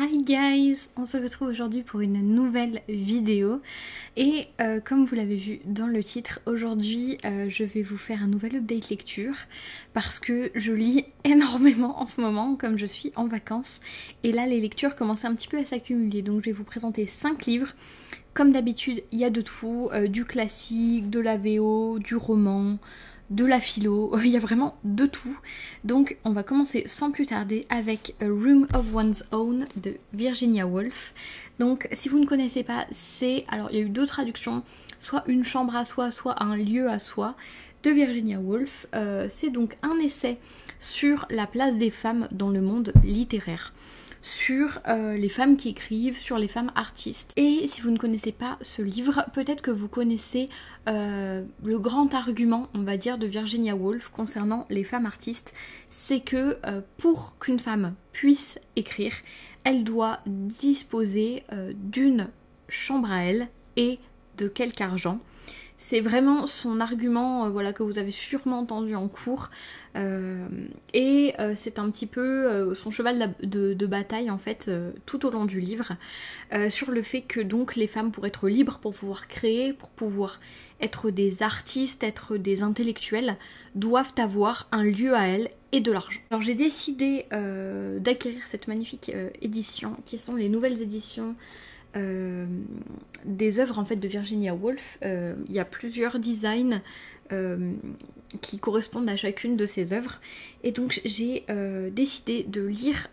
Hi guys, on se retrouve aujourd'hui pour une nouvelle vidéo et comme vous l'avez vu dans le titre, aujourd'hui je vais vous faire un nouvel update lecture parce que je lis énormément en ce moment comme je suis en vacances et là les lectures commencent un petit peu à s'accumuler, donc je vais vous présenter 5 livres. Comme d'habitude il y a de tout, du classique, de la VO, du roman, de la philo, il y a vraiment de tout. Donc on va commencer sans plus tarder avec A Room of One's Own de Virginia Woolf. Donc si vous ne connaissez pas, c'est, alors il y a eu 2 traductions, soit une chambre à soi, soit un lieu à soi de Virginia Woolf. C'est donc un essai sur la place des femmes dans le monde littéraire, sur les femmes qui écrivent, sur les femmes artistes. Et si vous ne connaissez pas ce livre, peut-être que vous connaissez le grand argument, on va dire, de Virginia Woolf concernant les femmes artistes, c'est que pour qu'une femme puisse écrire, elle doit disposer d'une chambre à elle et de quelque argent. C'est vraiment son argument voilà, que vous avez sûrement entendu en cours et c'est un petit peu son cheval de bataille en fait tout au long du livre sur le fait que donc les femmes pour être libres, pour pouvoir créer, pour pouvoir être des artistes, être des intellectuels, doivent avoir un lieu à elles et de l'argent. Alors j'ai décidé d'acquérir cette magnifique édition qui sont les nouvelles éditions des œuvres en fait de Virginia Woolf. Il y a plusieurs designs qui correspondent à chacune de ces œuvres et donc j'ai décidé de lire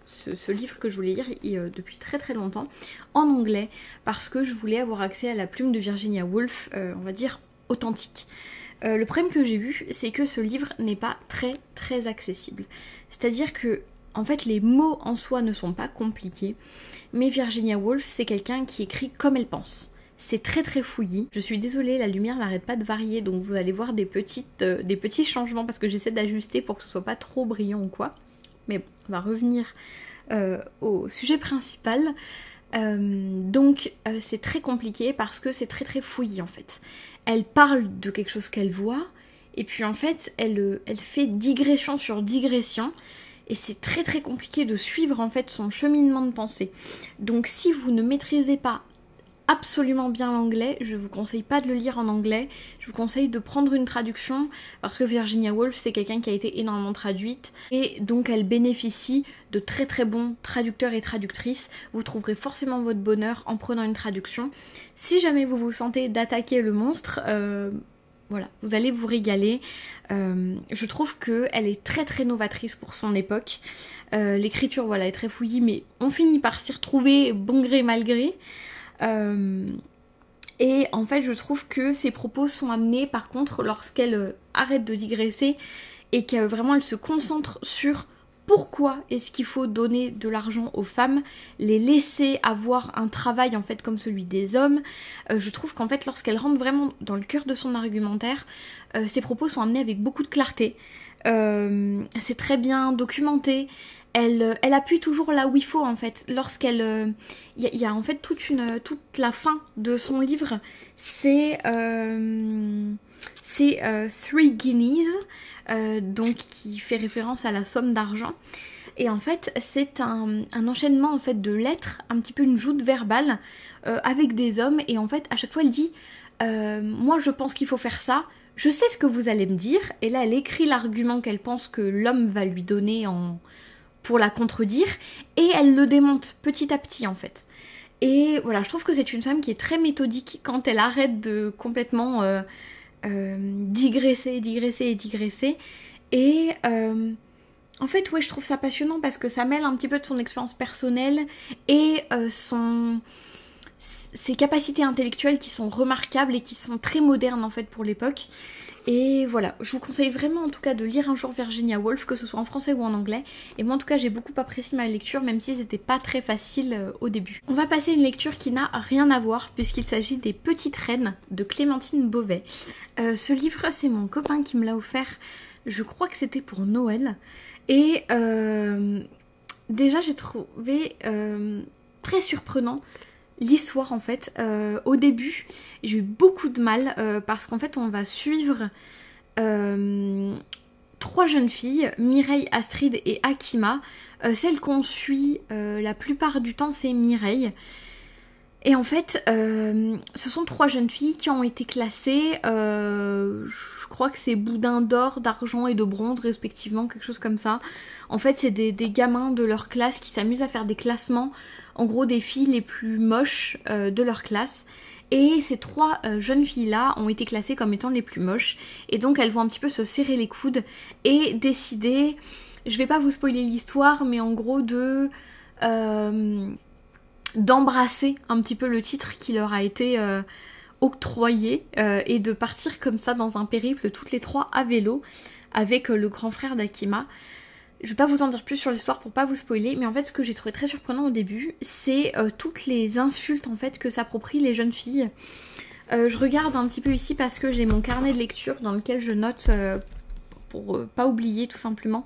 ce livre que je voulais lire depuis très très longtemps en anglais parce que je voulais avoir accès à la plume de Virginia Woolf, on va dire authentique. Le problème que j'ai eu, c'est que ce livre n'est pas très accessible, c'est à dire que en fait, les mots en soi ne sont pas compliqués, mais Virginia Woolf, c'est quelqu'un qui écrit comme elle pense. C'est très fouillis. Je suis désolée, la lumière n'arrête pas de varier, donc vous allez voir des petits changements parce que j'essaie d'ajuster pour que ce soit pas trop brillant ou quoi. Mais bon, on va revenir au sujet principal. Donc c'est très compliqué parce que c'est très fouillis en fait. Elle parle de quelque chose qu'elle voit, et puis en fait, elle fait digression sur digression. Et c'est très compliqué de suivre en fait son cheminement de pensée. Donc si vous ne maîtrisez pas absolument bien l'anglais, je vous conseille pas de le lire en anglais, je vous conseille de prendre une traduction parce que Virginia Woolf c'est quelqu'un qui a été énormément traduite et donc elle bénéficie de très bons traducteurs et traductrices. Vous trouverez forcément votre bonheur en prenant une traduction. Si jamais vous vous sentez d'attaquer le monstre, voilà, vous allez vous régaler. Je trouve qu'elle est très novatrice pour son époque. L'écriture voilà, est très fouillie, mais on finit par s'y retrouver bon gré mal gré. Et en fait, je trouve que ses propos sont amenés, par contre, lorsqu'elle arrête de digresser et que vraiment elle se concentre sur pourquoi est-ce qu'il faut donner de l'argent aux femmes, les laisser avoir un travail en fait comme celui des hommes. Je trouve qu'en fait lorsqu'elle rentre vraiment dans le cœur de son argumentaire, ses propos sont amenés avec beaucoup de clarté. C'est très bien documenté. Elle appuie toujours là où il faut en fait. Lorsqu'elle, il y a en fait toute la fin de son livre, c'est 3 guineas. Donc qui fait référence à la somme d'argent et en fait c'est un enchaînement en fait de lettres, un petit peu une joute verbale avec des hommes et en fait à chaque fois elle dit moi je pense qu'il faut faire ça, je sais ce que vous allez me dire et là elle écrit l'argument qu'elle pense que l'homme va lui donner pour la contredire et elle le démonte petit à petit en fait. Et voilà, je trouve que c'est une femme qui est très méthodique quand elle arrête de complètement digresser et en fait ouais je trouve ça passionnant parce que ça mêle un petit peu de son expérience personnelle et ses capacités intellectuelles qui sont remarquables et qui sont très modernes en fait pour l'époque. Et voilà, je vous conseille vraiment en tout cas de lire un jour Virginia Woolf, que ce soit en français ou en anglais. Et moi en tout cas j'ai beaucoup apprécié ma lecture, même si c'était pas très facile au début. On va passer à une lecture qui n'a rien à voir, puisqu'il s'agit des Petites Reines de Clémentine Beauvais. Ce livre c'est mon copain qui me l'a offert, je crois que c'était pour Noël. Et déjà j'ai trouvé très surprenant l'histoire en fait. Au début j'ai eu beaucoup de mal parce qu'en fait on va suivre 3 jeunes filles, Mireille, Astrid et Akima. Celle qu'on suit la plupart du temps, c'est Mireille. Et en fait, ce sont 3 jeunes filles qui ont été classées, je crois que c'est boudin d'or, d'argent et de bronze respectivement, quelque chose comme ça. En fait, c'est des gamins de leur classe qui s'amusent à faire des classements, en gros des filles les plus moches de leur classe. Et ces 3 jeunes filles-là ont été classées comme étant les plus moches. Et donc elles vont un petit peu se serrer les coudes et décider, je vais pas vous spoiler l'histoire, mais en gros d'embrasser un petit peu le titre qui leur a été octroyé et de partir comme ça dans un périple toutes les 3 à vélo avec le grand frère d'Akima. Je vais pas vous en dire plus sur l'histoire pour pas vous spoiler, mais en fait ce que j'ai trouvé très surprenant au début, c'est toutes les insultes en fait que s'approprient les jeunes filles. Je regarde un petit peu ici parce que j'ai mon carnet de lecture dans lequel je note, pour pas oublier tout simplement,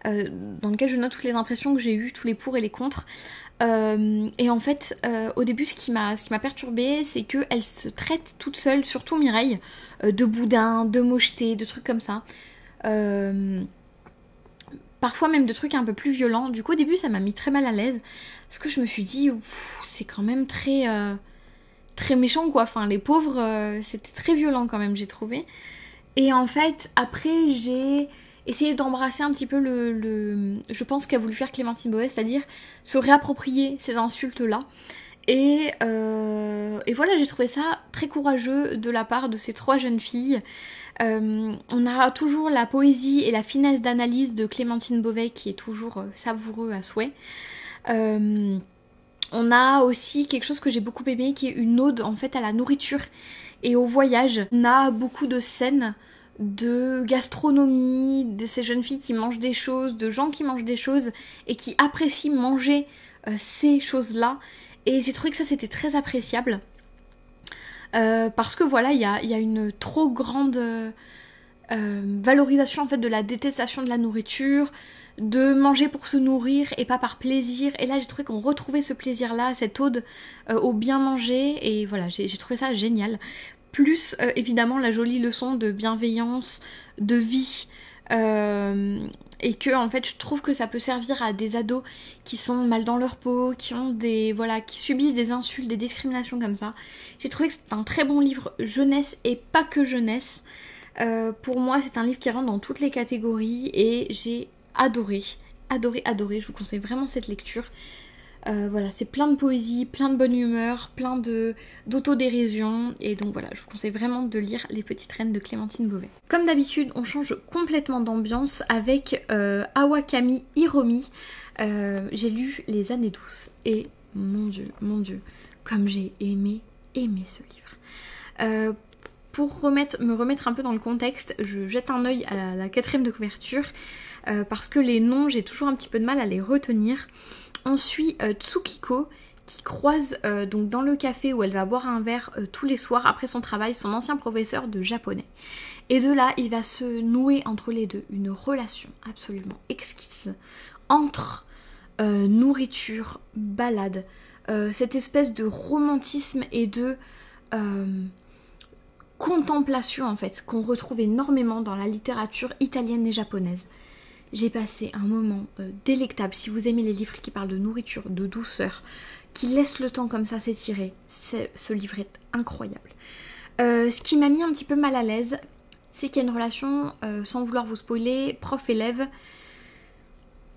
dans lequel je note toutes les impressions que j'ai eues, tous les pour et les contre. Et en fait, au début, ce qui m'a perturbée, c'est qu'elle se traite toute seule, surtout Mireille, de boudin, de mocheté, de trucs comme ça. Parfois même de trucs un peu plus violents. Du coup, au début, ça m'a mis très mal à l'aise. Parce que je me suis dit, c'est quand même très méchant, quoi. Enfin, les pauvres, c'était très violent quand même, j'ai trouvé. Et en fait, après, j'ai essayé d'embrasser un petit peu je pense qu'a voulu faire Clémentine Boët, c'est-à-dire se réapproprier ces insultes-là. Et voilà, j'ai trouvé ça très courageux de la part de ces 3 jeunes filles. On a toujours la poésie et la finesse d'analyse de Clémentine Beauvais qui est toujours savoureux à souhait. On a aussi quelque chose que j'ai beaucoup aimé qui est une ode en fait à la nourriture et au voyage. On a beaucoup de scènes de gastronomie, de ces jeunes filles qui mangent des choses, de gens qui mangent des choses et qui apprécient manger ces choses-là. Et j'ai trouvé que ça c'était très appréciable. Parce que voilà, il y a une trop grande valorisation en fait de la détestation de la nourriture, de manger pour se nourrir et pas par plaisir. Et là j'ai trouvé qu'on retrouvait ce plaisir-là, cette ode au bien manger. Et voilà, j'ai trouvé ça génial. Plus évidemment la jolie leçon de bienveillance, de vie. Et que en fait je trouve que ça peut servir à des ados qui sont mal dans leur peau, qui ont qui subissent des insultes, des discriminations comme ça. J'ai trouvé que c'est un très bon livre jeunesse et pas que jeunesse. Pour moi c'est un livre qui rentre dans toutes les catégories et j'ai adoré. Je vous conseille vraiment cette lecture. Voilà, c'est plein de poésie, plein de bonne humeur, plein d'autodérision. Et donc voilà, je vous conseille vraiment de lire Les Petites Reines de Clémentine Beauvais. Comme d'habitude, on change complètement d'ambiance avec Awakami Hiromi. J'ai lu Les Années douces et mon Dieu, comme j'ai aimé ce livre. Pour me remettre un peu dans le contexte, je jette un œil à la 4e de couverture parce que les noms, j'ai toujours un petit peu de mal à les retenir. On suit Tsukiko qui croise donc dans le café où elle va boire un verre tous les soirs après son travail son ancien professeur de japonais. Et de là, il va se nouer entre les deux une relation absolument exquise entre nourriture, balade, cette espèce de romantisme et de contemplation en fait qu'on retrouve énormément dans la littérature italienne et japonaise. J'ai passé un moment délectable. Si vous aimez les livres qui parlent de nourriture, de douceur, qui laissent le temps comme ça s'étirer, ce livre est incroyable. Ce qui m'a mis un petit peu mal à l'aise, c'est qu'il y a une relation, sans vouloir vous spoiler, prof-élève.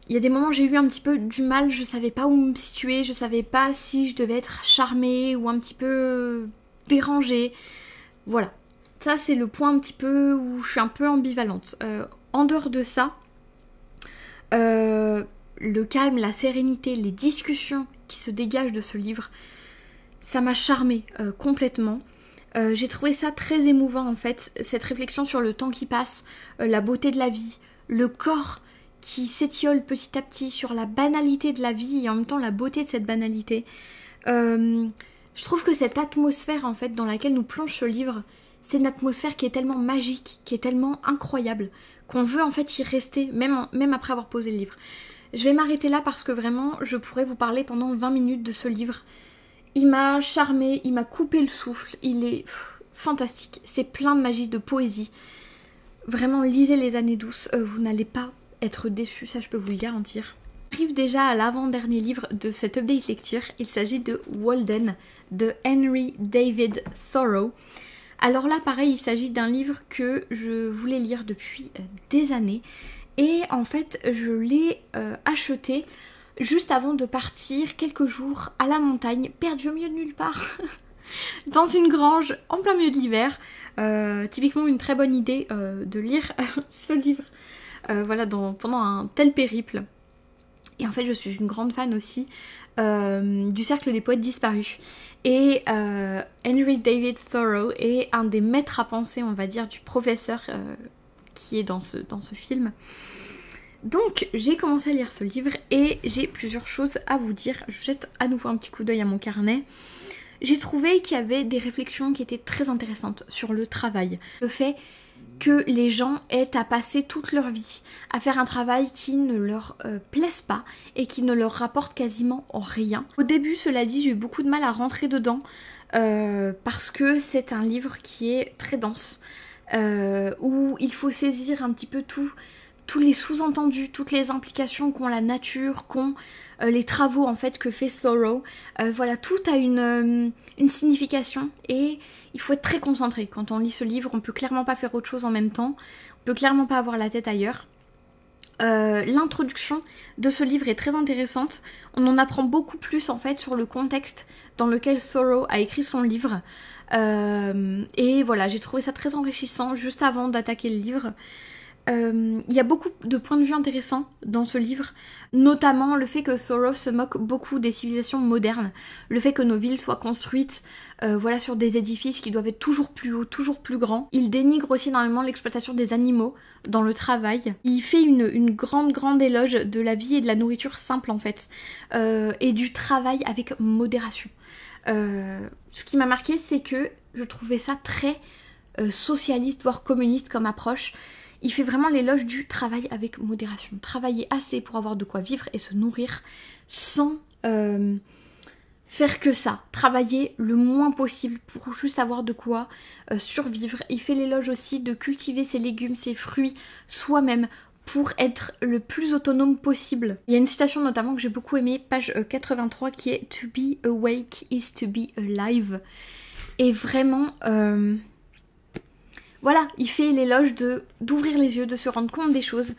Il y a des moments où j'ai eu un petit peu du mal, je savais pas où me situer, je savais pas si je devais être charmée ou un petit peu dérangée. Voilà, ça c'est le point un petit peu où je suis un peu ambivalente. En dehors de ça, le calme, la sérénité, les discussions qui se dégagent de ce livre, ça m'a charmée complètement. J'ai trouvé ça très émouvant en fait, cette réflexion sur le temps qui passe, la beauté de la vie, le corps qui s'étiole petit à petit sur la banalité de la vie et en même temps la beauté de cette banalité. Je trouve que cette atmosphère en fait dans laquelle nous plonge ce livre, c'est une atmosphère qui est tellement magique, qui est tellement incroyable, qu'on veut en fait y rester, même après avoir posé le livre. Je vais m'arrêter là parce que vraiment, je pourrais vous parler pendant 20 minutes de ce livre. Il m'a charmé, il m'a coupé le souffle, il est fantastique. C'est plein de magie, de poésie. Vraiment, lisez Les Années douces, vous n'allez pas être déçus, ça je peux vous le garantir. On arrive déjà à l'avant-dernier livre de cette update lecture, il s'agit de Walden de Henry David Thoreau. Alors là pareil, il s'agit d'un livre que je voulais lire depuis des années et en fait je l'ai acheté juste avant de partir quelques jours à la montagne, perdu au milieu de nulle part, dans une grange en plein milieu de l'hiver. Typiquement une très bonne idée de lire ce livre voilà, pendant un tel périple. Et en fait je suis une grande fan aussi du Cercle des Poètes Disparus. Et Henry David Thoreau est un des maîtres à penser, on va dire, du professeur qui est dans ce film. Donc j'ai commencé à lire ce livre et j'ai plusieurs choses à vous dire. Je jette à nouveau un petit coup d'œil à mon carnet. J'ai trouvé qu'il y avait des réflexions qui étaient très intéressantes sur le travail. Le fait que les gens aient à passer toute leur vie à faire un travail qui ne leur plaise pas et qui ne leur rapporte quasiment rien. Au début, cela dit, j'ai eu beaucoup de mal à rentrer dedans parce que c'est un livre qui est très dense, où il faut saisir un petit peu tous les sous-entendus, toutes les implications qu'ont la nature, qu'ont les travaux en fait que fait Thoreau. Voilà, tout a une signification et il faut être très concentré. Quand on lit ce livre, on peut clairement pas faire autre chose en même temps, on peut clairement pas avoir la tête ailleurs. L'introduction de ce livre est très intéressante. On en apprend beaucoup plus en fait sur le contexte dans lequel Thoreau a écrit son livre. Et voilà, j'ai trouvé ça très enrichissant juste avant d'attaquer le livre. Il y a beaucoup de points de vue intéressants dans ce livre, notamment le fait que Thoreau se moque beaucoup des civilisations modernes, le fait que nos villes soient construites voilà, sur des édifices qui doivent être toujours plus hauts, toujours plus grands. Il dénigre aussi énormément l'exploitation des animaux dans le travail. Il fait une grande éloge de la vie et de la nourriture simple en fait, et du travail avec modération. Ce qui m'a marqué, c'est que je trouvais ça très socialiste, voire communiste comme approche. Il fait vraiment l'éloge du travail avec modération. Travailler assez pour avoir de quoi vivre et se nourrir sans faire que ça. Travailler le moins possible pour juste avoir de quoi survivre. Il fait l'éloge aussi de cultiver ses légumes, ses fruits soi-même pour être le plus autonome possible. Il y a une citation notamment que j'ai beaucoup aimée, page 83, qui est « To be awake is to be alive ». Et vraiment... Voilà, il fait l'éloge d'ouvrir les yeux, de se rendre compte des choses.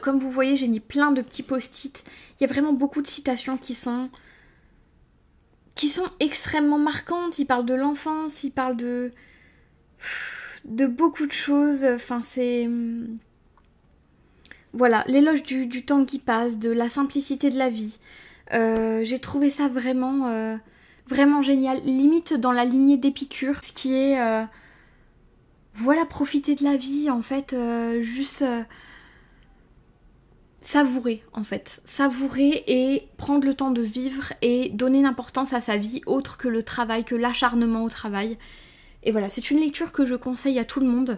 Comme vous voyez, j'ai mis plein de petits post-it. Il y a vraiment beaucoup de citations qui sont extrêmement marquantes. Il parle de l'enfance, il parle de beaucoup de choses. Enfin, c'est... Voilà, l'éloge du temps qui passe, de la simplicité de la vie. J'ai trouvé ça vraiment, vraiment génial. Limite dans la lignée d'Épicure, ce qui est... Voilà, profiter de la vie, en fait, juste savourer, en fait. Savourer et prendre le temps de vivre et donner une importance à sa vie autre que le travail, que l'acharnement au travail. Et voilà, c'est une lecture que je conseille à tout le monde.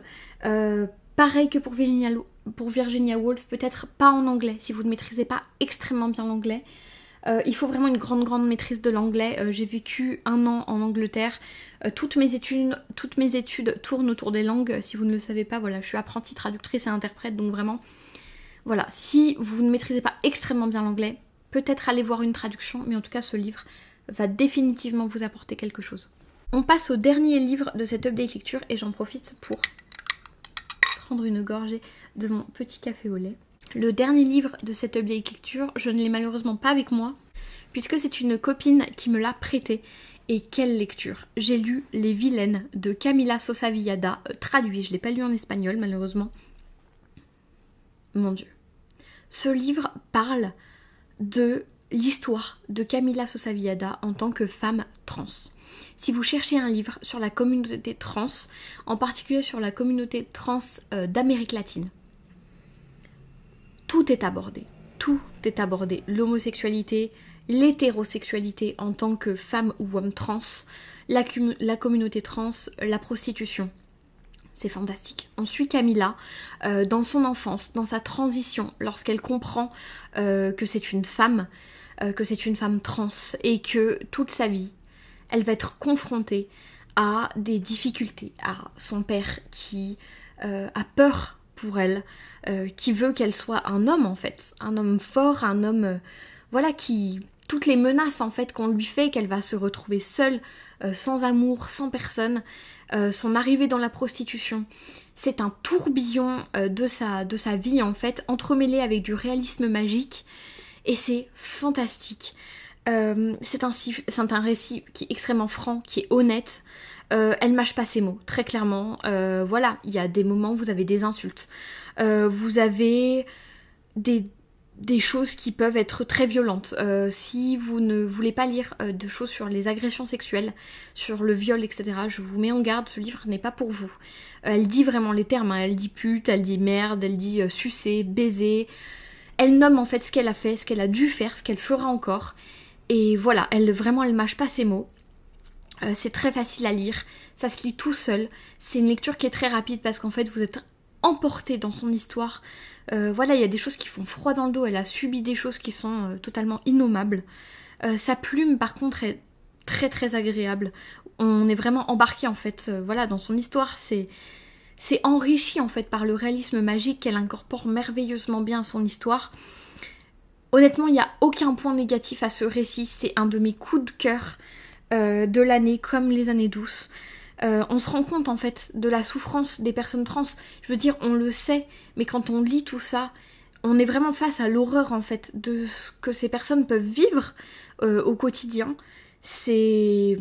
Pareil que pour Virginia Woolf, peut-être pas en anglais, si vous ne maîtrisez pas extrêmement bien l'anglais. Il faut vraiment une grande maîtrise de l'anglais. J'ai vécu 1 an en Angleterre. Toutes mes études tournent autour des langues. Si vous ne le savez pas, voilà, je suis apprentie traductrice et interprète. Donc vraiment, voilà, si vous ne maîtrisez pas extrêmement bien l'anglais, peut-être aller voir une traduction. Mais en tout cas, ce livre va définitivement vous apporter quelque chose. On passe au dernier livre de cette update lecture. Et j'en profite pour prendre une gorgée de mon petit café au lait. Le dernier livre de cette update lecture, je ne l'ai malheureusement pas avec moi, puisque c'est une copine qui me l'a prêté. Et quelle lecture! J'ai lu Les Vilaines de Camila Sosa Villada, traduit, je ne l'ai pas lu en espagnol malheureusement. Mon Dieu. Ce livre parle de l'histoire de Camila Sosa Villada en tant que femme trans. Si vous cherchez un livre sur la communauté trans, en particulier sur la communauté trans d'Amérique latine, tout est abordé. Tout est abordé. L'homosexualité, l'hétérosexualité en tant que femme ou homme trans, la communauté trans, la prostitution. C'est fantastique. On suit Camila dans son enfance, dans sa transition, lorsqu'elle comprend que c'est une femme trans et que toute sa vie, elle va être confrontée à des difficultés, à son père qui a peur pour elle, qui veut qu'elle soit un homme en fait, un homme fort, un homme voilà qui toutes les menaces en fait qu'on lui fait, qu'elle va se retrouver seule, sans amour, sans personne, son arrivée dans la prostitution, c'est un tourbillon de sa vie en fait, entremêlé avec du réalisme magique et c'est fantastique. C'est un récit qui est extrêmement franc, qui est honnête. Elle mâche pas ses mots, très clairement. Voilà, il y a des moments où vous avez des insultes. Vous avez des choses qui peuvent être très violentes. Si vous ne voulez pas lire de choses sur les agressions sexuelles, sur le viol, etc., je vous mets en garde, ce livre n'est pas pour vous. Elle dit vraiment les termes, hein. Elle dit pute, elle dit merde, elle dit sucer, baiser. Elle nomme en fait ce qu'elle a fait, ce qu'elle a dû faire, ce qu'elle fera encore. Et voilà, elle mâche pas ses mots. C'est très facile à lire, ça se lit tout seul. C'est une lecture qui est très rapide parce qu'en fait vous êtes emporté dans son histoire. Voilà, il y a des choses qui font froid dans le dos, elle a subi des choses qui sont totalement innommables. Sa plume par contre est très très agréable. On est vraiment embarqué en fait, voilà, dans son histoire. C'est enrichi en fait par le réalisme magique qu'elle incorpore merveilleusement bien à son histoire. Honnêtement, il n'y a aucun point négatif à ce récit, c'est un de mes coups de cœur de l'année, comme les années douces. On se rend compte en fait de la souffrance des personnes trans. Je veux dire, on le sait, mais quand on lit tout ça, on est vraiment face à l'horreur en fait de ce que ces personnes peuvent vivre au quotidien. C'est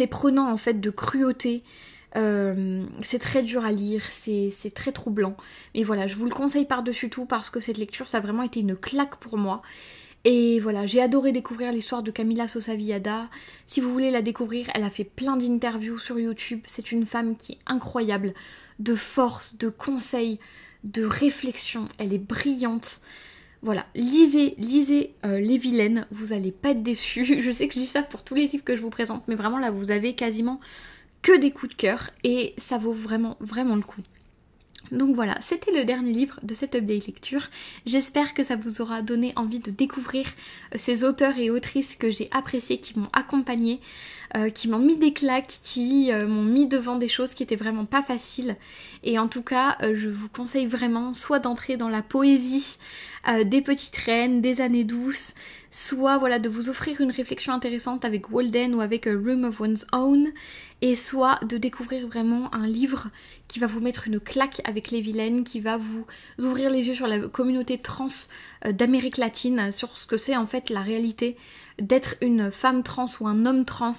prenant en fait de cruauté. C'est très dur à lire, c'est très troublant. Mais voilà, je vous le conseille par-dessus tout parce que cette lecture, ça a vraiment été une claque pour moi. Et voilà, j'ai adoré découvrir l'histoire de Camila Sosa Villada. Si vous voulez la découvrir, elle a fait plein d'interviews sur YouTube. C'est une femme qui est incroyable, de force, de conseils, de réflexion. Elle est brillante. Voilà, lisez Les Vilaines, vous allez pas être déçus. Je sais que je dis ça pour tous les livres que je vous présente, mais vraiment là, vous avez quasiment que des coups de cœur et ça vaut vraiment, vraiment le coup. Donc voilà, c'était le dernier livre de cette update lecture. J'espère que ça vous aura donné envie de découvrir ces auteurs et autrices que j'ai appréciés, qui m'ont accompagnée, qui m'ont mis des claques, qui m'ont mis devant des choses qui étaient vraiment pas faciles. Et en tout cas, je vous conseille vraiment soit d'entrer dans la poésie des petites reines, des années douces, soit voilà de vous offrir une réflexion intéressante avec Walden ou avec A Room of One's Own, et soit de découvrir vraiment un livre qui va vous mettre une claque avec Les Vilaines, qui va vous ouvrir les yeux sur la communauté trans d'Amérique latine, sur ce que c'est en fait la réalité d'être une femme trans ou un homme trans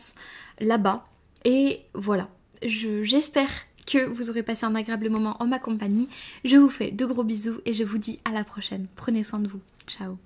là-bas. Et voilà, j'espère que vous aurez passé un agréable moment en ma compagnie. Je vous fais de gros bisous et je vous dis à la prochaine. Prenez soin de vous. Ciao.